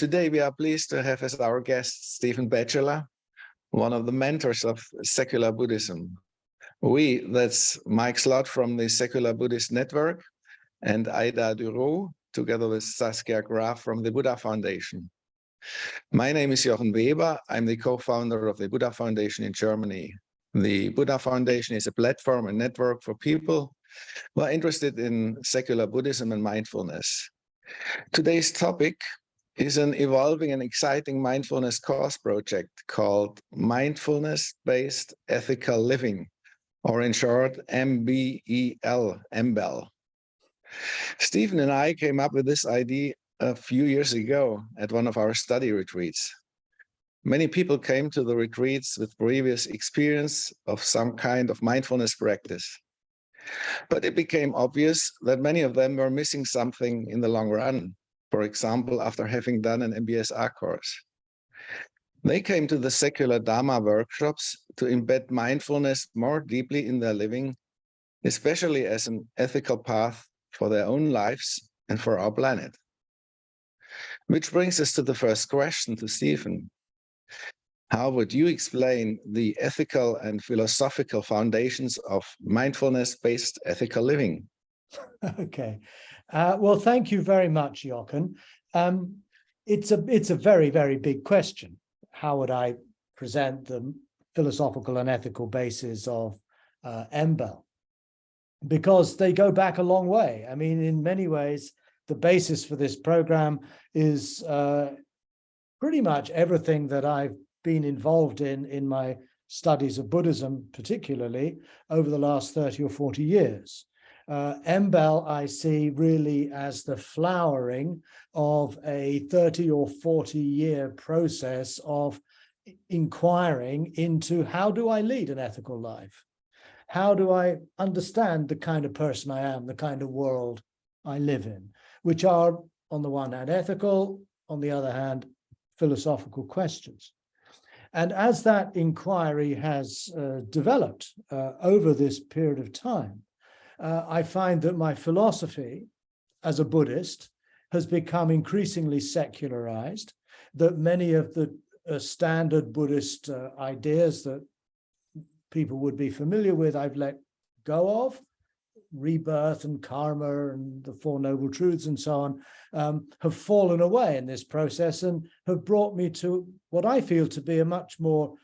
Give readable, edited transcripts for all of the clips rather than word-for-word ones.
Today, we are pleased to have as our guest Stephen Batchelor, one of the mentors of secular Buddhism. That's Mike Slott from the Secular Buddhist Network and Ayda Duroux, together with Saskia Graf from the Buddha Foundation. My name is Jochen Weber. I'm the co-founder of the Buddha Foundation in Germany. The Buddha Foundation is a platform and network for people who are interested in secular Buddhism and mindfulness. Today's topic is an evolving and exciting mindfulness course project called Mindfulness Based Ethical Living, or in short, MBEL, MBEL. Stephen and I came up with this idea a few years ago at one of our study retreats. Many people came to the retreats with previous experience of some kind of mindfulness practice. But it became obvious that many of them were missing something in the long run. For example, after having done an MBSR course. They came to the secular Dharma workshops to embed mindfulness more deeply in their living, especially as an ethical path for their own lives and for our planet. Which brings us to the first question to Stephen. How would you explain the ethical and philosophical foundations of mindfulness-based ethical living? Okay. Well, thank you very much, Jochen. It's a very, very big question. How would I present the philosophical and ethical basis of MBEL? Because they go back a long way. I mean, in many ways, the basis for this program is pretty much everything that I've been involved in my studies of Buddhism, particularly over the last 30 or 40 years. MBEL I see really as the flowering of a 30 or 40-year process of inquiring into how do I lead an ethical life? How do I understand the kind of person I am, the kind of world I live in, which are, on the one hand, ethical, on the other hand, philosophical questions. And as that inquiry has developed over this period of time, I find that my philosophy as a Buddhist has become increasingly secularized, that many of the standard Buddhist ideas that people would be familiar with, I've let go of. Rebirth and karma and the Four Noble Truths and so on have fallen away in this process and have brought me to what I feel to be a much more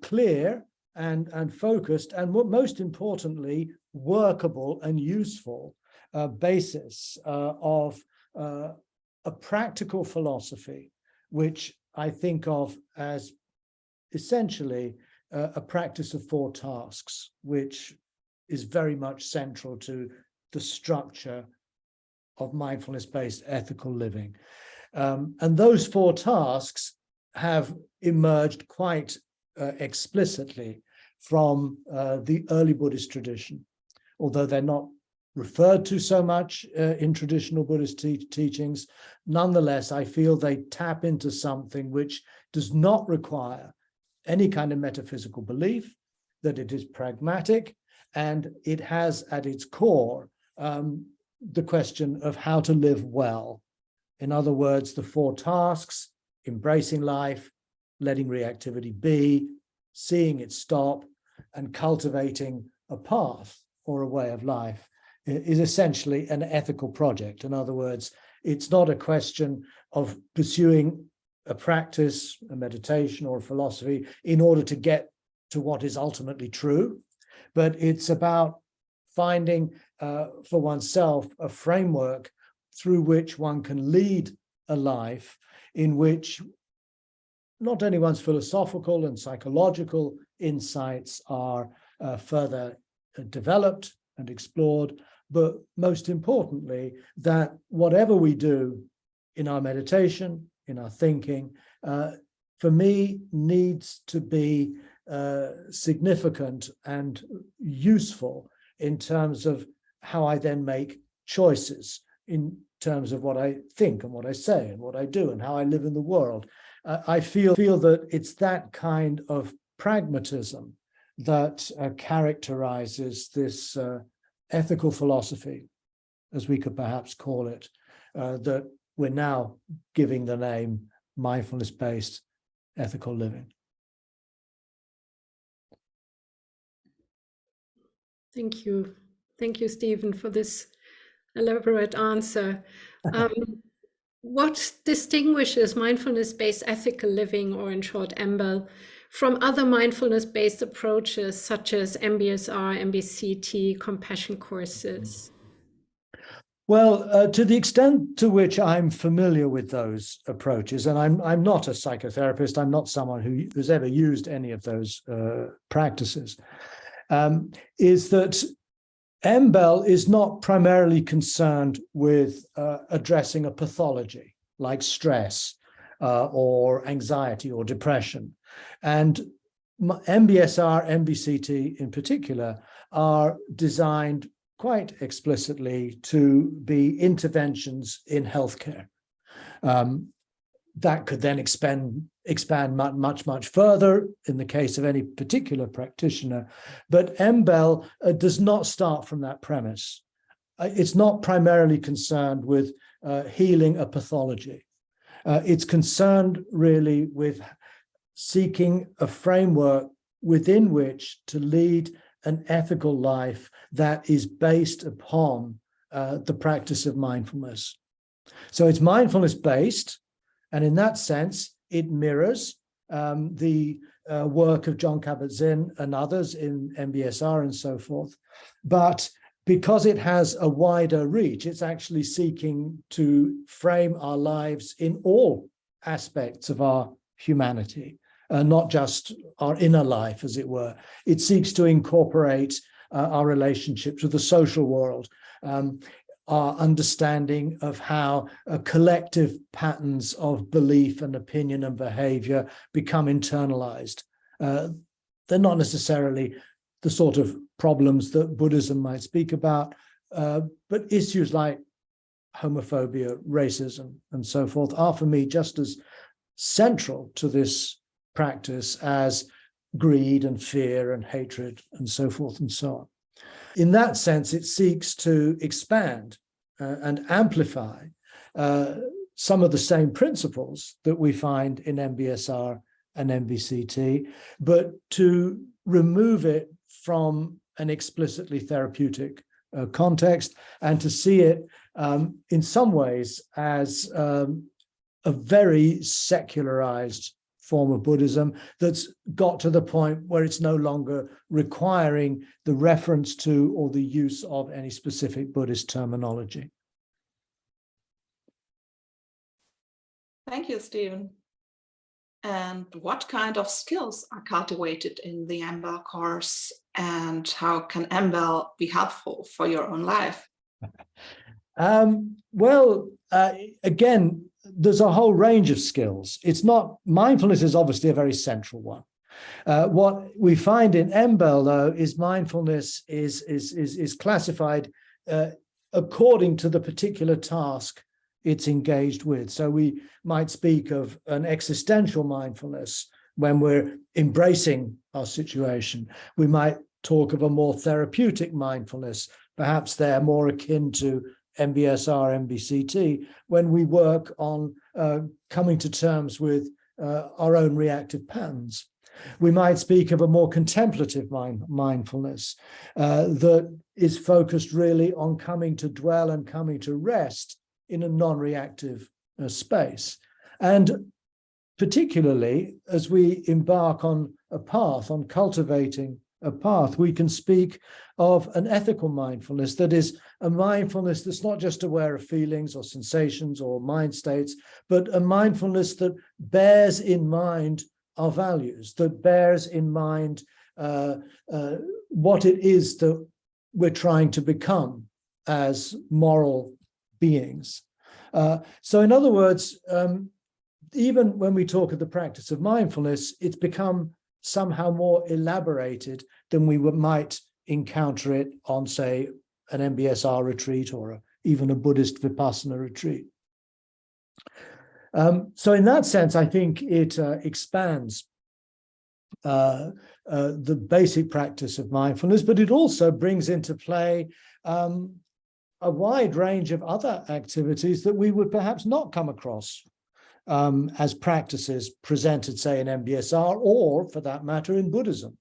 clear and focused and, most importantly, workable and useful basis of a practical philosophy, which I think of as essentially a practice of four tasks, which is very much central to the structure of mindfulness-based ethical living. And those four tasks have emerged quite explicitly from the early Buddhist tradition, although they're not referred to so much in traditional Buddhist teachings. Nonetheless, I feel they tap into something which does not require any kind of metaphysical belief, that it is pragmatic, and it has at its core the question of how to live well. In other words, the four tasks: embracing life, letting reactivity be, seeing it stop, and cultivating a path or a way of life is essentially an ethical project. In other words, it's not a question of pursuing a practice, a meditation, or a philosophy in order to get to what is ultimately true, but it's about finding for oneself a framework through which one can lead a life in which not only one's philosophical and psychological insights are further developed and explored, but most importantly, that whatever we do in our meditation, in our thinking, for me, needs to be significant and useful in terms of how I then make choices, in terms of what I think and what I say and what I do and how I live in the world. I feel that it's that kind of pragmatism that characterizes this ethical philosophy, as we could perhaps call it, that we're now giving the name mindfulness-based ethical living. Thank you. Thank you, Stephen, for this elaborate answer. What distinguishes mindfulness-based ethical living, or in short, MBEL, from other mindfulness-based approaches such as MBSR, MBCT, compassion courses? Well, to the extent to which I'm familiar with those approaches, and I'm not a psychotherapist, I'm not someone who's ever used any of those practices, is that MBEL is not primarily concerned with addressing a pathology like stress or anxiety or depression. And MBSR, MBCT in particular, are designed quite explicitly to be interventions in healthcare. That could then expand much further in the case of any particular practitioner. But MBEL does not start from that premise. It's not primarily concerned with healing a pathology. It's concerned really with seeking a framework within which to lead an ethical life that is based upon the practice of mindfulness. So it's mindfulness-based, and in that sense, it mirrors the work of Jon Kabat-Zinn and others in MBSR and so forth. But because it has a wider reach, it's actually seeking to frame our lives in all aspects of our humanity, not just our inner life, as it were. It seeks to incorporate our relationship to the social world, our understanding of how collective patterns of belief and opinion and behavior become internalized. They're not necessarily the sort of problems that Buddhism might speak about, but issues like homophobia, racism, and so forth are for me just as central to this practice as greed and fear and hatred and so forth and so on. In that sense, it seeks to expand and amplify some of the same principles that we find in MBSR and MBCT, but to remove it from an explicitly therapeutic context and to see it in some ways as a very secularized form of Buddhism that's got to the point where it's no longer requiring the reference to or the use of any specific Buddhist terminology. Thank you, Stephen. And what kind of skills are cultivated in the MBEL course, and how can MBEL be helpful for your own life? Again, there's a whole range of skills. It's not, mindfulness is obviously a very central one. What we find in MBEL, though, is mindfulness is classified according to the particular task it's engaged with. So we might speak of an existential mindfulness when we're embracing our situation. We might talk of a more therapeutic mindfulness. Perhaps they're more akin to MBSR, MBCT, when we work on coming to terms with our own reactive patterns. We might speak of a more contemplative mindfulness that is focused really on coming to dwell and coming to rest in a non-reactive space. And particularly as we embark on a path, on cultivating a path, we can speak of an ethical mindfulness that is a mindfulness that's not just aware of feelings or sensations or mind states, but a mindfulness that bears in mind our values, that bears in mind what it is that we're trying to become as moral beings. So in other words, even when we talk of the practice of mindfulness, it's become somehow more elaborated than we might encounter it on, say, an MBSR retreat or even a Buddhist Vipassana retreat. So in that sense, I think it expands the basic practice of mindfulness, but it also brings into play a wide range of other activities that we would perhaps not come across as practices presented, say, in MBSR, or for that matter, in Buddhism.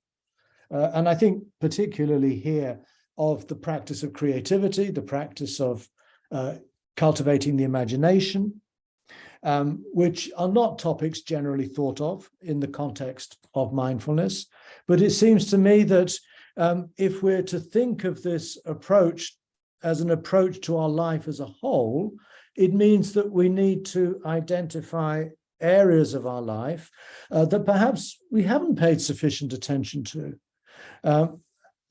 And I think particularly here of the practice of creativity, the practice of cultivating the imagination, which are not topics generally thought of in the context of mindfulness. But it seems to me that if we're to think of this approach as an approach to our life as a whole, it means that we need to identify areas of our life that perhaps we haven't paid sufficient attention to.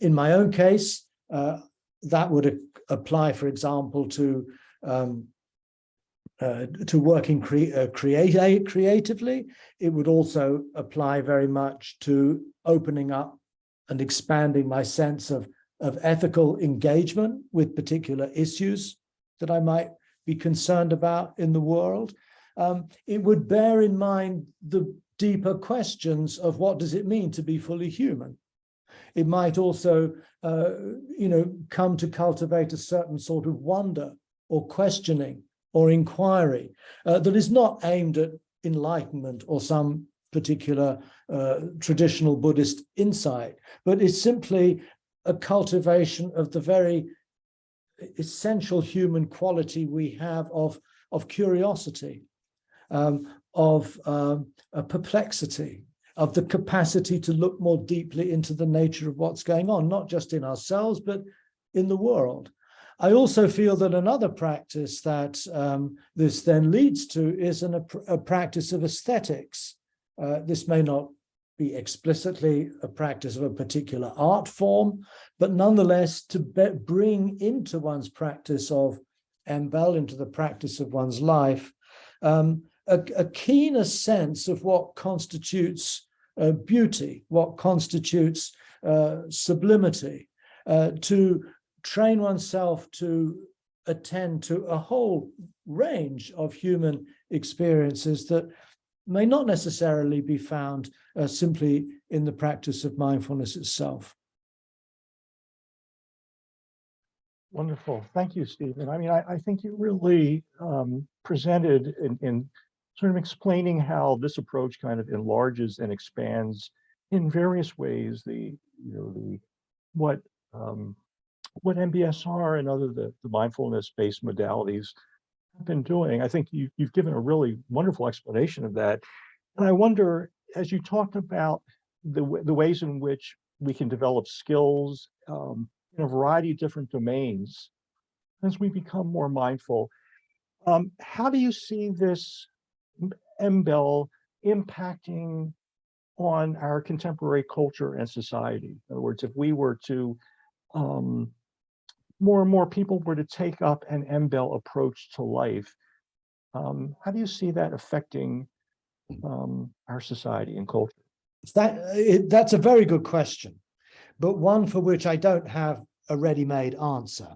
In my own case, that would apply, for example, to working creatively. It would also apply very much to opening up and expanding my sense of ethical engagement with particular issues that I might be concerned about in the world. It would bear in mind the deeper questions of what does it mean to be fully human. It might also, come to cultivate a certain sort of wonder or questioning or inquiry that is not aimed at enlightenment or some particular traditional Buddhist insight, but is simply a cultivation of the very essential human quality we have of curiosity, of a perplexity, of the capacity to look more deeply into the nature of what's going on, not just in ourselves, but in the world. I also feel that another practice that this then leads to is a practice of aesthetics. This may not be explicitly a practice of a particular art form, but nonetheless to bring into one's practice of MBEL, into the practice of one's life, a keener sense of what constitutes beauty, what constitutes sublimity, to train oneself to attend to a whole range of human experiences that may not necessarily be found simply in the practice of mindfulness itself. Wonderful. Thank you, Stephen. I mean, I think you really presented in sort of explaining how this approach kind of enlarges and expands in various ways what MBSR and the mindfulness-based modalities have been doing. I think you've given a really wonderful explanation of that. And I wonder, as you talked about the ways in which we can develop skills in a variety of different domains as we become more mindful, how do you see this MBEL impacting on our contemporary culture and society? In other words, if we were to more and more people were to take up an MBEL approach to life, how do you see that affecting our society and culture? That's a very good question, but one for which I don't have a ready-made answer.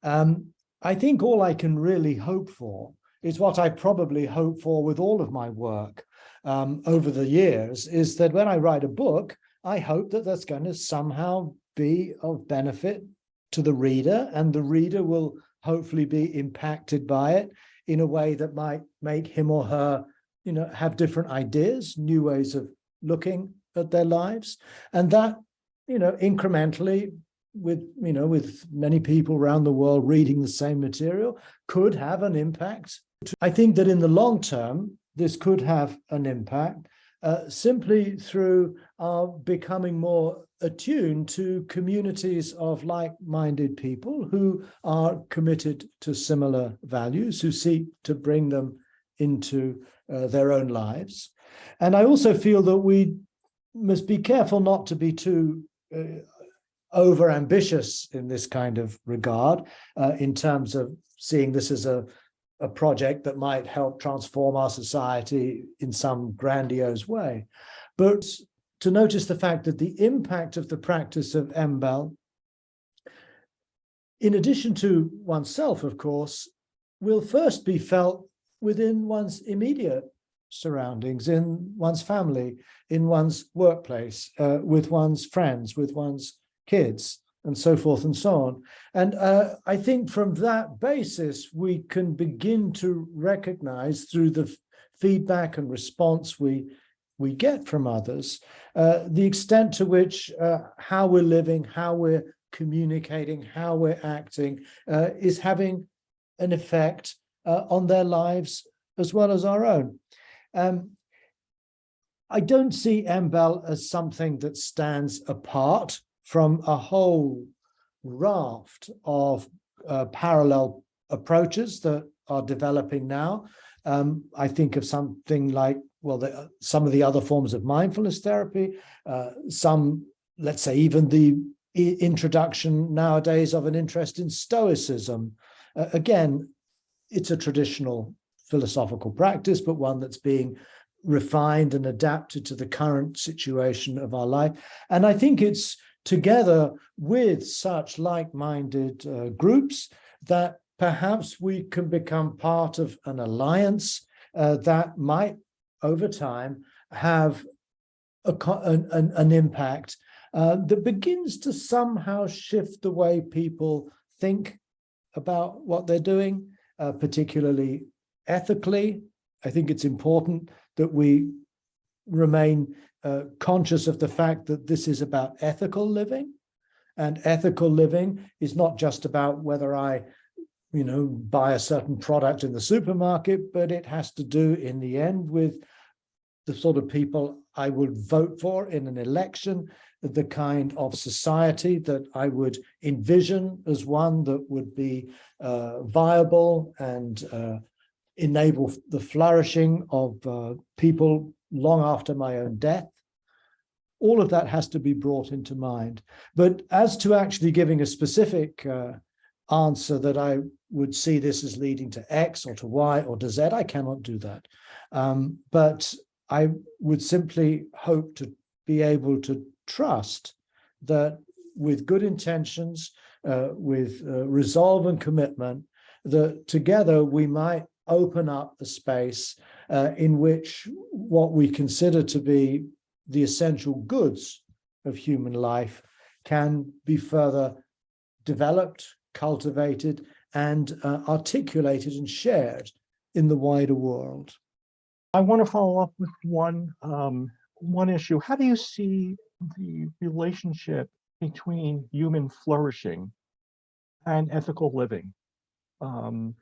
I think all I can really hope for is what I probably hope for with all of my work over the years, is that when I write a book, I hope that that's going to somehow be of benefit to the reader, and the reader will hopefully be impacted by it in a way that might make him or her, have different ideas, new ways of looking at their lives. And that, incrementally, with many people around the world reading the same material, could have an impact. I think that in the long term, this could have an impact simply through our becoming more attuned to communities of like-minded people who are committed to similar values, who seek to bring them into their own lives. And I also feel that we must be careful not to be too over-ambitious in this kind of regard, in terms of seeing this as a project that might help transform our society in some grandiose way. But to notice the fact that the impact of the practice of MBEL, in addition to oneself, of course, will first be felt within one's immediate surroundings, in one's family, in one's workplace, with one's friends, with one's kids, and so forth and so on. And I think from that basis, we can begin to recognize through the feedback and response we get from others, the extent to which how we're living, how we're communicating, how we're acting is having an effect on their lives as well as our own. I don't see MBEL as something that stands apart from a whole raft of parallel approaches that are developing now. I think of something like, well, some of the other forms of mindfulness therapy, some, let's say, even the introduction nowadays of an interest in Stoicism. Again, it's a traditional philosophical practice, but one that's being refined and adapted to the current situation of our life. And I think it's together with such like-minded groups that perhaps we can become part of an alliance that might, over time, have an impact that begins to somehow shift the way people think about what they're doing, particularly ethically. I think it's important that we remain conscious of the fact that this is about ethical living, and ethical living is not just about whether I, buy a certain product in the supermarket, but it has to do in the end with the sort of people I would vote for in an election, the kind of society that I would envision as one that would be viable and enable the flourishing of people long after my own death. All of that has to be brought into mind. But as to actually giving a specific answer that I would see this as leading to X or to Y or to Z, I cannot do that. But I would simply hope to be able to trust that with good intentions, with resolve and commitment, that together we might open up a space in which what we consider to be the essential goods of human life can be further developed, cultivated, and articulated and shared in the wider world. I want to follow up with one issue. How do you see the relationship between human flourishing and ethical living? Some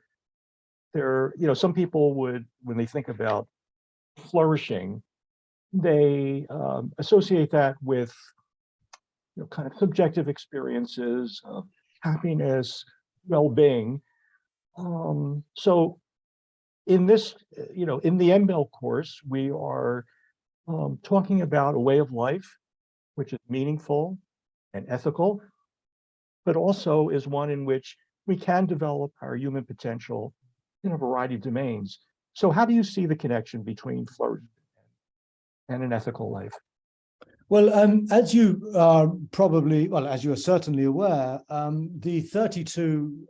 people would, when they think about flourishing, they associate that with kind of subjective experiences of happiness, well-being. So in this, in the MBEL course, we are talking about a way of life which is meaningful and ethical, but also is one in which we can develop our human potential in a variety of domains. So how do you see the connection between flourishing and an ethical life? Well, as you are as you are certainly aware, the 32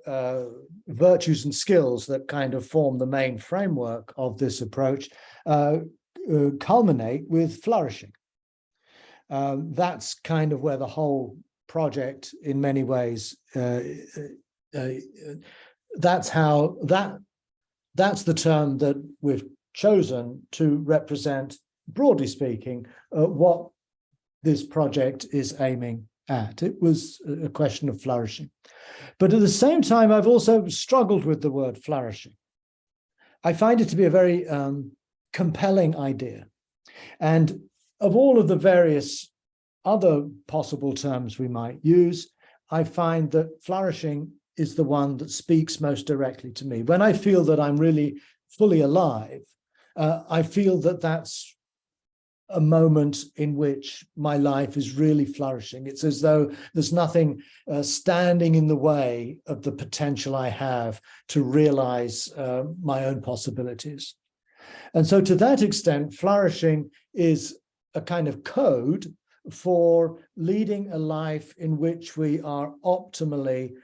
virtues and skills that kind of form the main framework of this approach culminate with flourishing. That's kind of where the whole project, in many ways, that's the term that we've chosen to represent, broadly speaking, what this project is aiming at. It was a question of flourishing. But at the same time, I've also struggled with the word flourishing. I find it to be a very compelling idea. And of all of the various other possible terms we might use, I find that flourishing is the one that speaks most directly to me. When I feel that I'm really fully alive, I feel that that's a moment in which my life is really flourishing. It's as though there's nothing standing in the way of the potential I have to realize my own possibilities. And so to that extent, flourishing is a kind of code for leading a life in which we are optimally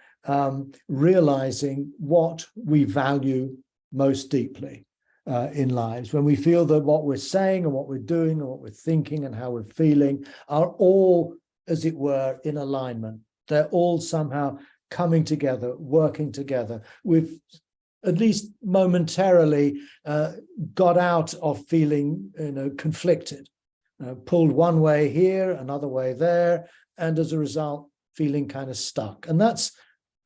realizing what we value most deeply in lives, when we feel that what we're saying and what we're doing and what we're thinking and how we're feeling are all, as it were, in alignment They're all somehow coming together, working together. We've at least momentarily got out of feeling, conflicted, pulled one way here, another way there, and as a result, feeling kind of stuck. And that's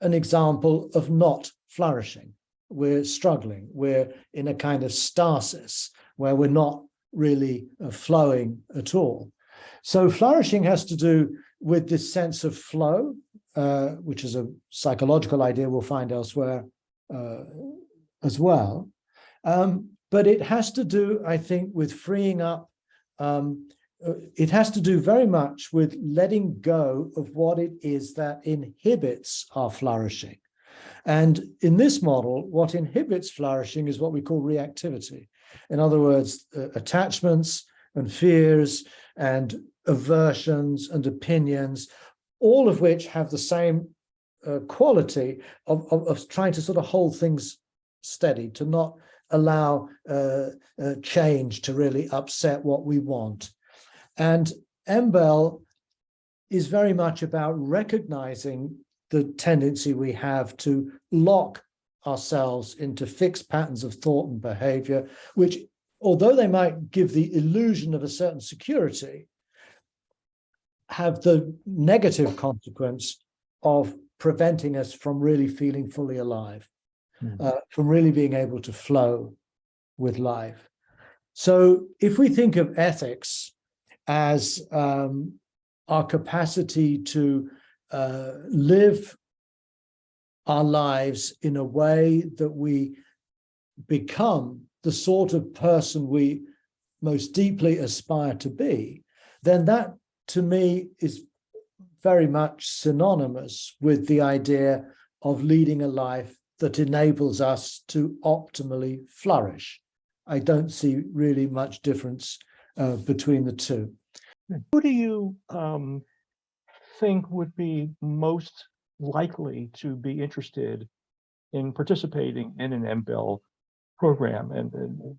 an example of not flourishing. We're struggling. We're in a kind of stasis where we're not really flowing at all. So flourishing has to do with this sense of flow, which is a psychological idea we'll find elsewhere as well. But it has to do, I think, with freeing up. It has to do very much with letting go of what it is that inhibits our flourishing. And in this model, what inhibits flourishing is what we call reactivity. In other words, attachments and fears and aversions and opinions, all of which have the same quality of trying to sort of hold things steady, to not allow change to really upset what we want. And MBEL is very much about recognizing the tendency we have to lock ourselves into fixed patterns of thought and behavior, which, although they might give the illusion of a certain security, have the negative consequence of preventing us from really feeling fully alive, from really being able to flow with life. So if we think of ethics as our capacity to live our lives in a way that we become the sort of person we most deeply aspire to be, then that, to me, is very much synonymous with the idea of leading a life that enables us to optimally flourish. I don't see really much difference between the two. Who do you think would be most likely to be interested in participating in an MBEL program? And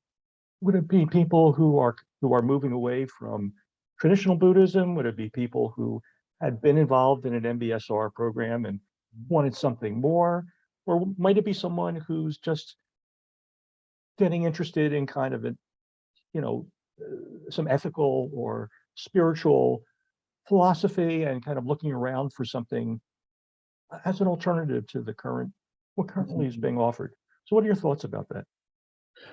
would it be people who are moving away from traditional Buddhism? Would it be people who had been involved in an MBSR program and wanted something more? Or might it be someone who's just getting interested in kind of some ethical or spiritual philosophy and kind of looking around for something as an alternative to what currently is being offered? So what are your thoughts about that?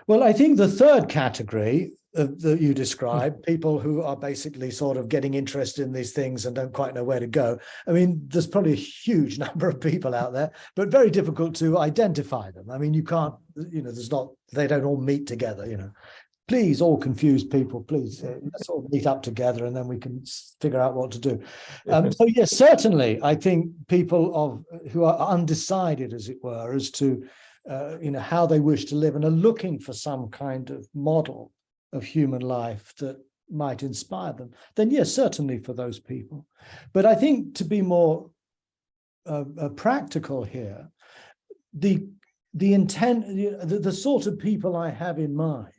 Well, I think the third category that you described, people who are basically sort of getting interested in these things and don't quite know where to go. I mean, there's probably a huge number of people out there, but very difficult to identify them. I mean, you can't, they don't all meet together, Please, all confused people, please, let's all meet up together and then we can figure out what to do. So yes, certainly, I think people who are undecided, as it were, as to how they wish to live and are looking for some kind of model of human life that might inspire them, then yes, certainly for those people. But I think to be more practical here, the intent, the sort of people I have in mind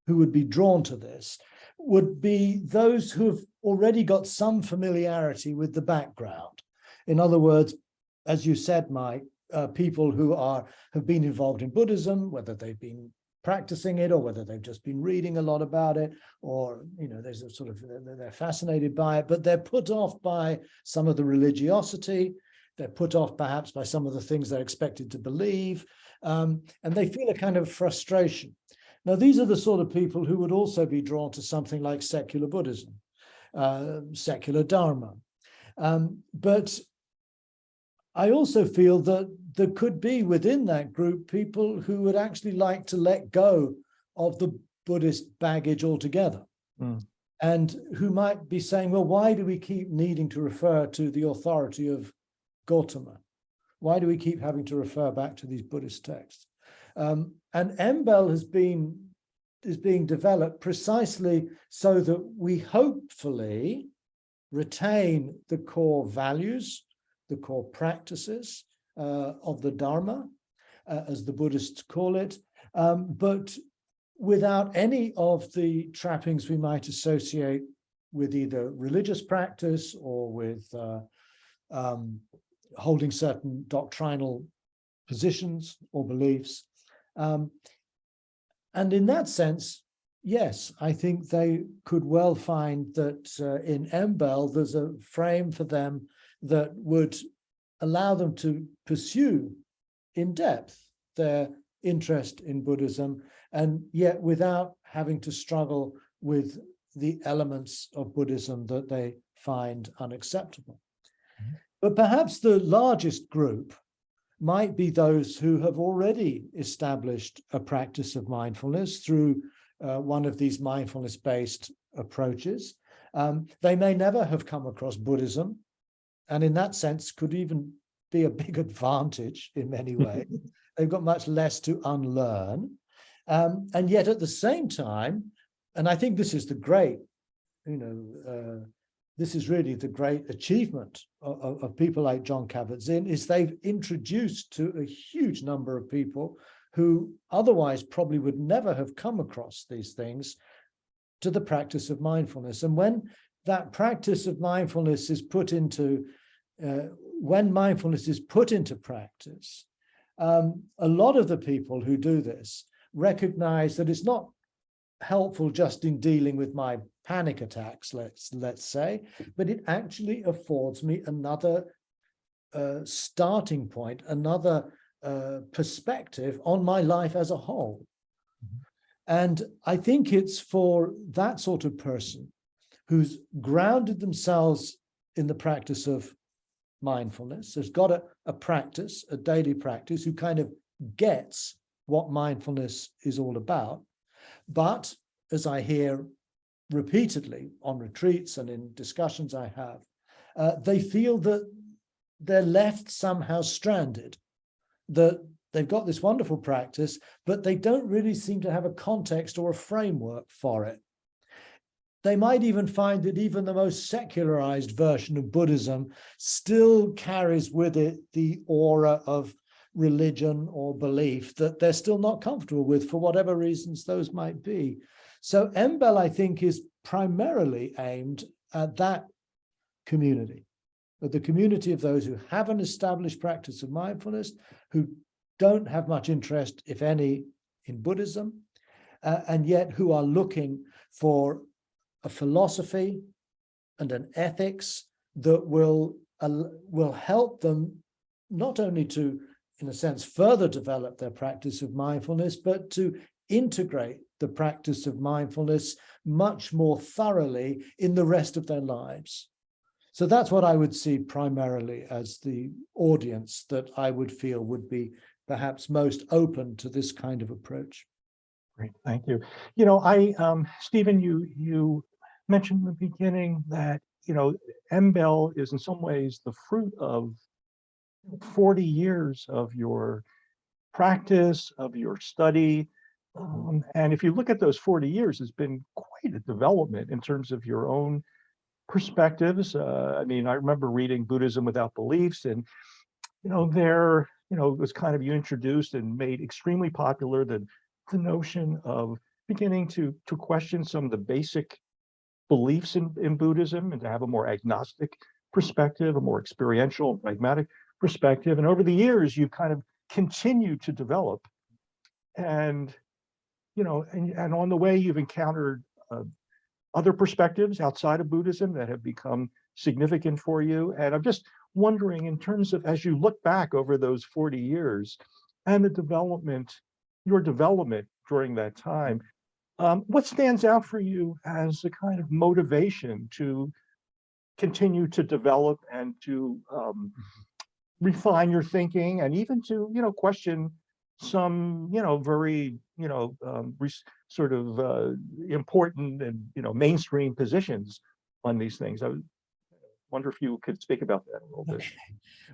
who would be drawn to this would be those who have already got some familiarity with the background. In other words, as you said, Mike, people who have been involved in Buddhism, whether they've been practicing it or whether they've just been reading a lot about it, or there's a sort of they're fascinated by it, but they're put off by some of the religiosity. They're put off perhaps by some of the things they're expected to believe, and they feel a kind of frustration. Now, these are the sort of people who would also be drawn to something like secular Buddhism, secular Dharma. But I also feel that there could be within that group people who would actually like to let go of the Buddhist baggage altogether, and who might be saying, well, why do we keep needing to refer to the authority of Gautama? Why do we keep having to refer back to these Buddhist texts? And MBEL is being developed precisely so that we hopefully retain the core values, the core practices of the Dharma, as the Buddhists call it, but without any of the trappings we might associate with either religious practice or with holding certain doctrinal positions or beliefs. And in that sense, yes, I think they could well find that in MBEL, there's a frame for them that would allow them to pursue in depth their interest in Buddhism, and yet without having to struggle with the elements of Buddhism that they find unacceptable. Mm-hmm. But perhaps the largest group might be those who have already established a practice of mindfulness through one of these mindfulness-based approaches. They may never have come across Buddhism, and in that sense could even be a big advantage in many ways. They've got much less to unlearn. And yet at the same time, and I think this is the great, this is really the great achievement of people like Jon Kabat-Zinn, is they've introduced to a huge number of people who otherwise probably would never have come across these things to the practice of mindfulness. And when that practice of mindfulness is put into, when mindfulness is put into practice, a lot of the people who do this recognize that it's not helpful just in dealing with my panic attacks, let's say, but it actually affords me another starting point, another perspective on my life as a whole. Mm-hmm. And I think it's for that sort of person who's grounded themselves in the practice of mindfulness, has got a practice, a daily practice, who kind of gets what mindfulness is all about. But as I hear repeatedly on retreats and in discussions I have, they feel that they're left somehow stranded, that they've got this wonderful practice, but they don't really seem to have a context or a framework for it. They might even find that even the most secularized version of Buddhism still carries with it the aura of religion or belief that they're still not comfortable with for whatever reasons those might be. So MBEL, I think, is primarily aimed at that community, at the community of those who have an established practice of mindfulness, who don't have much interest, if any, in Buddhism, and yet who are looking for a philosophy and an ethics that will help them not only to, in a sense, further develop their practice of mindfulness, but to integrate the practice of mindfulness much more thoroughly in the rest of their lives. So that's what I would see primarily as the audience that I would feel would be perhaps most open to this kind of approach. Great, thank you. Stephen, you mentioned in the beginning that, MBEL is in some ways the fruit of 40 years of your practice, of your study. And if you look at those 40 years, it's been quite a development in terms of your own perspectives. I remember reading Buddhism Without Beliefs, and, it was kind of, you introduced and made extremely popular the notion of beginning to question some of the basic beliefs in Buddhism, and to have a more agnostic perspective, a more experiential, pragmatic perspective. And over the years, you've kind of continued to develop. And, and on the way, you've encountered other perspectives outside of Buddhism that have become significant for you. And I'm just wondering, in terms of, as you look back over those 40 years and your development during that time, what stands out for you as a kind of motivation to continue to develop and to refine your thinking, and even to, question some, very, sort of important and, mainstream positions on these things? I wonder if you could speak about that a little bit. Okay.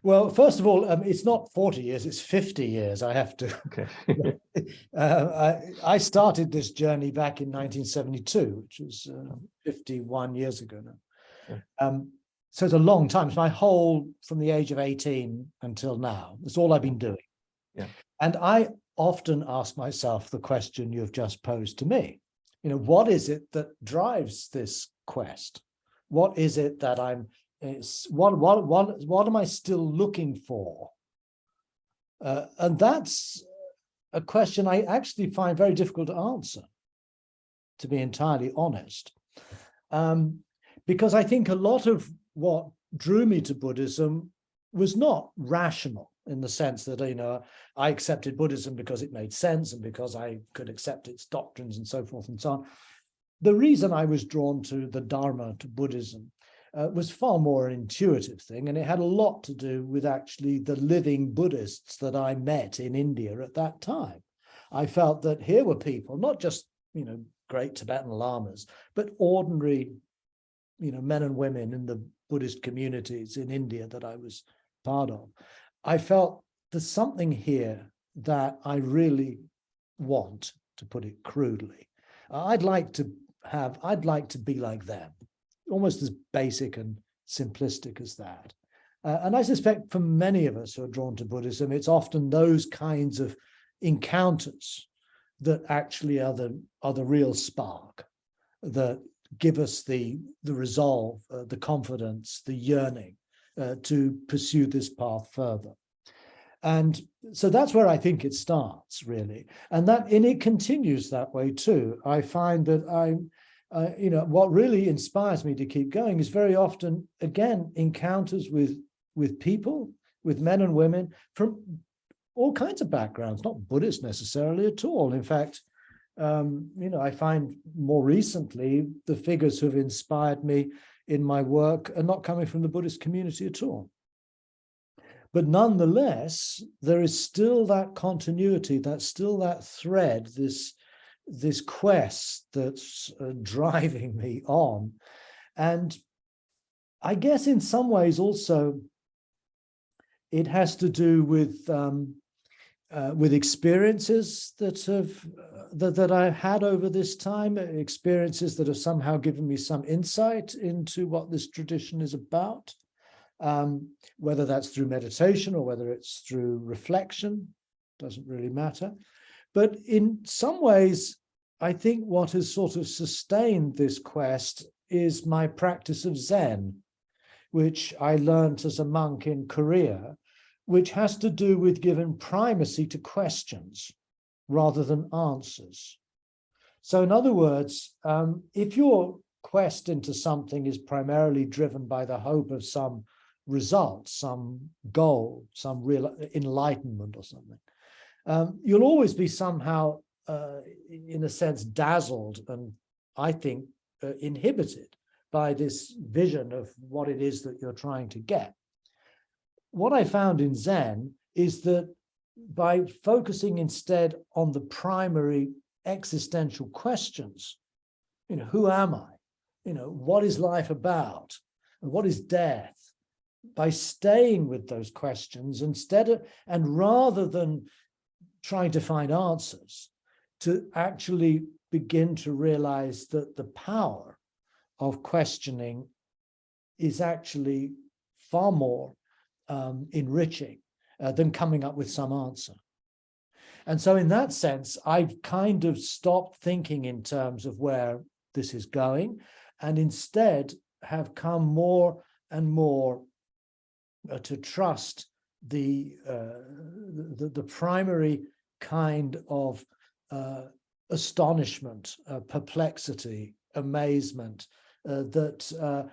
Well, first of all, it's not 40 years, it's 50 years. I have to. Okay. I started this journey back in 1972, which was 51 years ago now. Yeah. So it's a long time. It's my whole, from the age of 18 until now. That's all I've been doing. Yeah. And I often ask myself the question you've just posed to me. What is it that drives this quest? What is it that I'm It's what am I still looking for? And that's a question I actually find very difficult to answer, to be entirely honest. Because I think a lot of what drew me to Buddhism was not rational, in the sense that, I accepted Buddhism because it made sense and because I could accept its doctrines and so forth and so on. The reason I was drawn to the Dharma, to Buddhism, was far more an intuitive thing, and it had a lot to do with actually the living Buddhists that I met in India at that time. I felt that here were people, not just, great Tibetan lamas, but ordinary, men and women in the Buddhist communities in India that I was part of. I felt there's something here that I really want, to put it crudely. I'd like to be like them, almost as basic and simplistic as that. And I suspect for many of us who are drawn to Buddhism, it's often those kinds of encounters that actually are the real spark, that give us the resolve, the confidence, the yearning to pursue this path further. And so that's where I think it starts, really. And it continues that way too. I find that what really inspires me to keep going is very often, again, encounters with people, with men and women from all kinds of backgrounds, not Buddhist necessarily at all. In fact, I find more recently the figures who have inspired me in my work are not coming from the Buddhist community at all. But nonetheless, there is still that continuity, that's still that thread, this quest that's driving me on. And I guess in some ways also it has to do with experiences that I've had over this time, experiences that have somehow given me some insight into what this tradition is about. Whether that's through meditation or whether it's through reflection, doesn't really matter. But in some ways, I think what has sort of sustained this quest is my practice of Zen, which I learned as a monk in Korea, which has to do with giving primacy to questions rather than answers. So in other words, if your quest into something is primarily driven by the hope of some result, some goal, some real enlightenment or something, you'll always be somehow, in a sense, dazzled and, I think, inhibited by this vision of what it is that you're trying to get. What I found in Zen is that by focusing instead on the primary existential questions, who am I? What is life about? And what is death? By staying with those questions and rather than trying to find answers, to actually begin to realize that the power of questioning is actually far more enriching than coming up with some answer. And so in that sense, I've kind of stopped thinking in terms of where this is going, and instead have come more and more to trust the primary kind of astonishment, perplexity, amazement that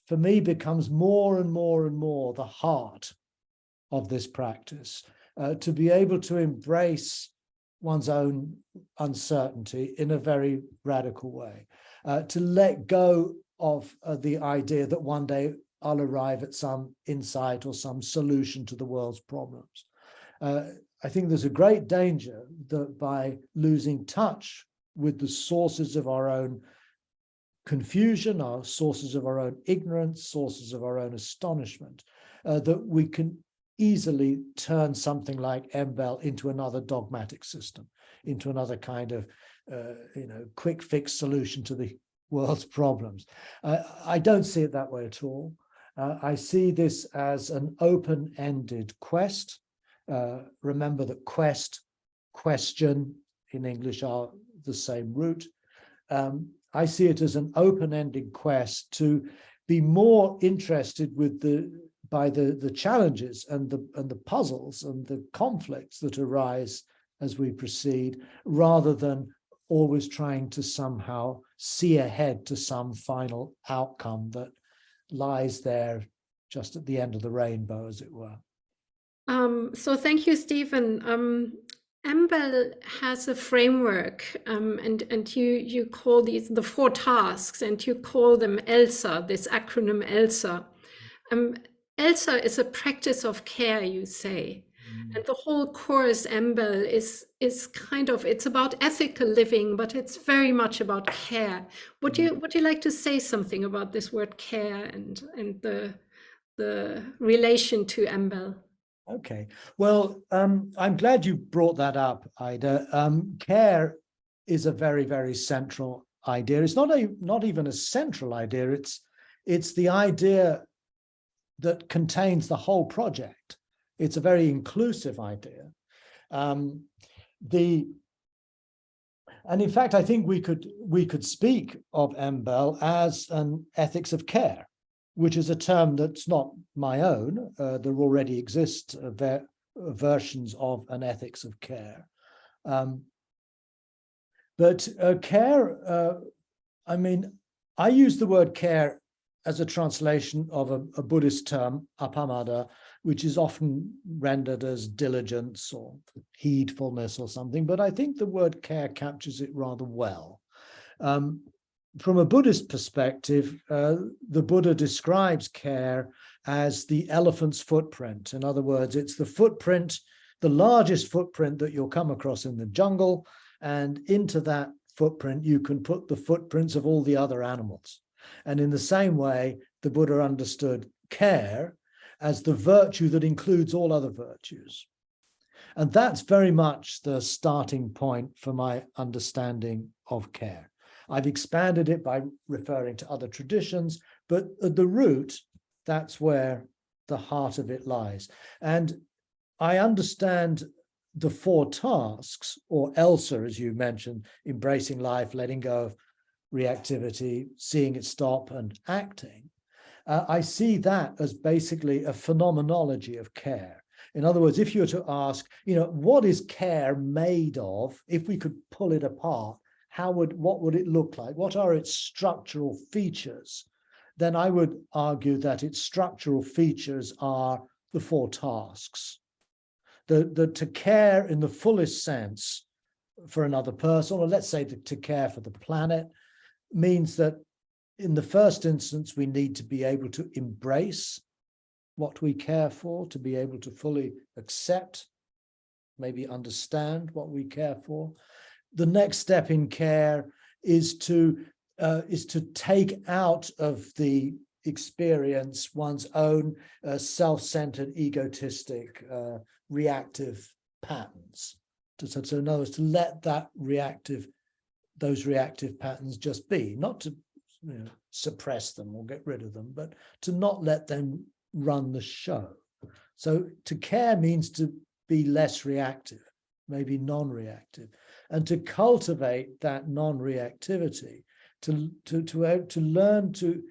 for me becomes more and more and more the heart of this practice, to be able to embrace one's own uncertainty in a very radical way, to let go of the idea that one day I'll arrive at some insight or some solution to the world's problems. I think there's a great danger that by losing touch with the sources of our own confusion, our sources of our own ignorance, sources of our own astonishment, that we can easily turn something like MBEL into another dogmatic system, into another kind of quick fix solution to the world's problems. I don't see it that way at all. I see this as an open-ended quest. Remember that quest, question in English are the same root. I see it as an open-ended quest to be more interested by the challenges and the puzzles and the conflicts that arise as we proceed, rather than always trying to somehow see ahead to some final outcome that lies there just at the end of the rainbow, as it were. So thank you, Stephen. MBEL has a framework, and you call these the 4 tasks, and you call them ELSA, this acronym ELSA. ELSA is a practice of care, you say. And the whole course, MBEL, is kind of, it's about ethical living, but it's very much about care. Would you like to say something about this word care and the relation to MBEL? Okay, well, I'm glad you brought that up, Ayda. Care is a very, very central idea. It's not even a central idea. It's the idea that contains the whole project. It's a very inclusive idea. And in fact, I think we could speak of MBEL as an ethics of care, which is a term that's not my own. There already exist versions of an ethics of care. But care, I mean, I use the word care as a translation of a Buddhist term, appamada, which is often rendered as diligence or heedfulness or something, but I think the word care captures it rather well. From a Buddhist perspective, the Buddha describes care as the elephant's footprint. In other words, it's the footprint, the largest footprint that you'll come across in the jungle, and into that footprint you can put the footprints of all the other animals. And in the same way, the Buddha understood care as the virtue that includes all other virtues. And that's very much the starting point for my understanding of care. I've expanded it by referring to other traditions, but at the root, that's where the heart of it lies. And I understand the 4 tasks, or ELSA, as you mentioned, embracing life, letting go of reactivity, seeing it stop, and acting. I see that as basically a phenomenology of care. In other words, if you were to ask, what is care made of? If we could pull it apart, what would it look like? What are its structural features? Then I would argue that its structural features are the 4 tasks. To care in the fullest sense for another person, or let's say to care for the planet, means that in the first instance, we need to be able to embrace what we care for, to be able to fully accept, maybe understand what we care for. The next step in care is to take out of the experience one's own self-centered, egotistic, reactive patterns. So in other words, to let those reactive patterns just be, not to suppress them or get rid of them, but to not let them run the show. So to care means to be less reactive, maybe non-reactive, and to cultivate that non-reactivity, to learn to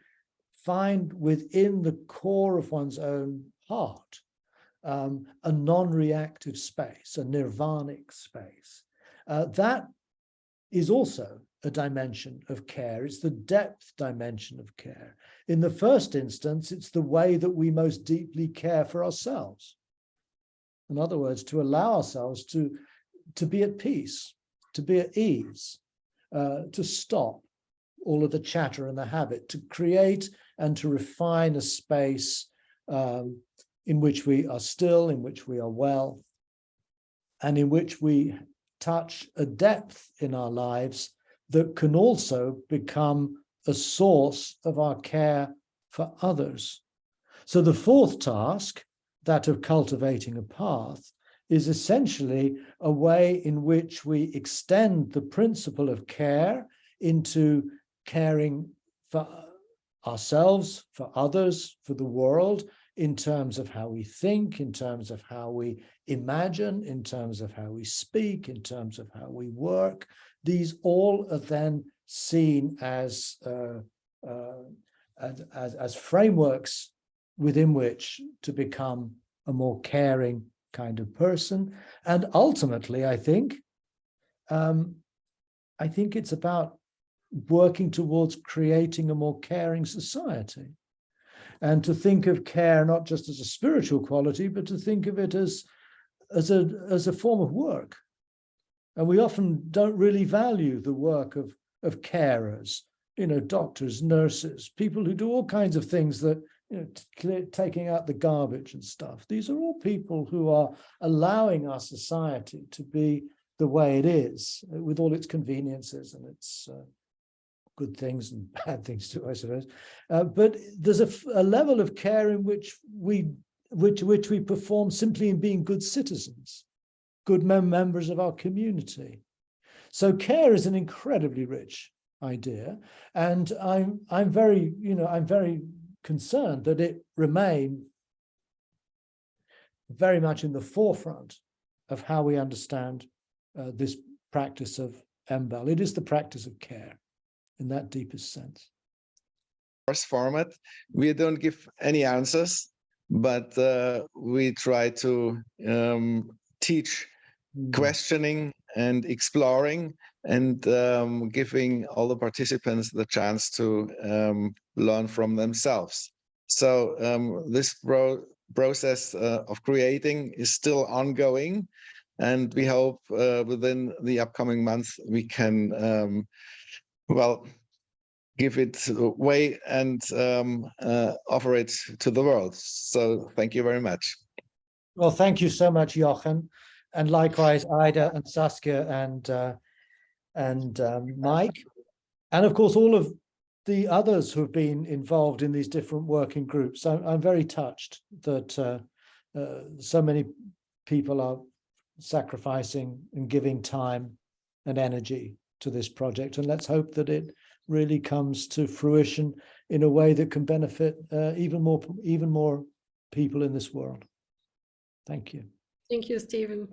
find within the core of one's own heart a non-reactive space, a nirvanic space. That is also a dimension of care. It's the depth dimension of care. In the first instance, it's the way that we most deeply care for ourselves. In other words, to allow ourselves to be at peace, to be at ease, to stop all of the chatter and the habit, to create and to refine a space in which we are still, in which we are well, and in which we touch a depth in our lives that can also become a source of our care for others. So the 4th task, that of cultivating a path, is essentially a way in which we extend the principle of care into caring for ourselves, for others, for the world, in terms of how we think, in terms of how we imagine, in terms of how we speak, in terms of how we work. These all are then seen as as frameworks within which to become a more caring kind of person. And ultimately, I think it's about working towards creating a more caring society, and to think of care not just as a spiritual quality, but to think of it as a form of work. And we often don't really value the work of carers, doctors, nurses, people who do all kinds of things that, taking out the garbage and stuff. These are all people who are allowing our society to be the way it is, with all its conveniences and its good things and bad things too, I suppose. But there's a level of care in which we perform simply in being good citizens, good members of our community. So care is an incredibly rich idea, and I'm very concerned that it remain very much in the forefront of how we understand this practice of MBEL. It is the practice of care in that deepest sense. Course format, we don't give any answers, but we try to teach questioning and exploring, and giving all the participants the chance to learn from themselves. So this process of creating is still ongoing, and we hope within the upcoming months we can give it away and offer it to the world. So thank you very much. Well, thank you so much, Jochen, and likewise Ayda and Saskia and Mike, and of course all of the others who have been involved in these different working groups. I'm very touched that so many people are sacrificing and giving time and energy to this project, and let's hope that it really comes to fruition in a way that can benefit even more people in this world. Thank you. Thank you, Stephen.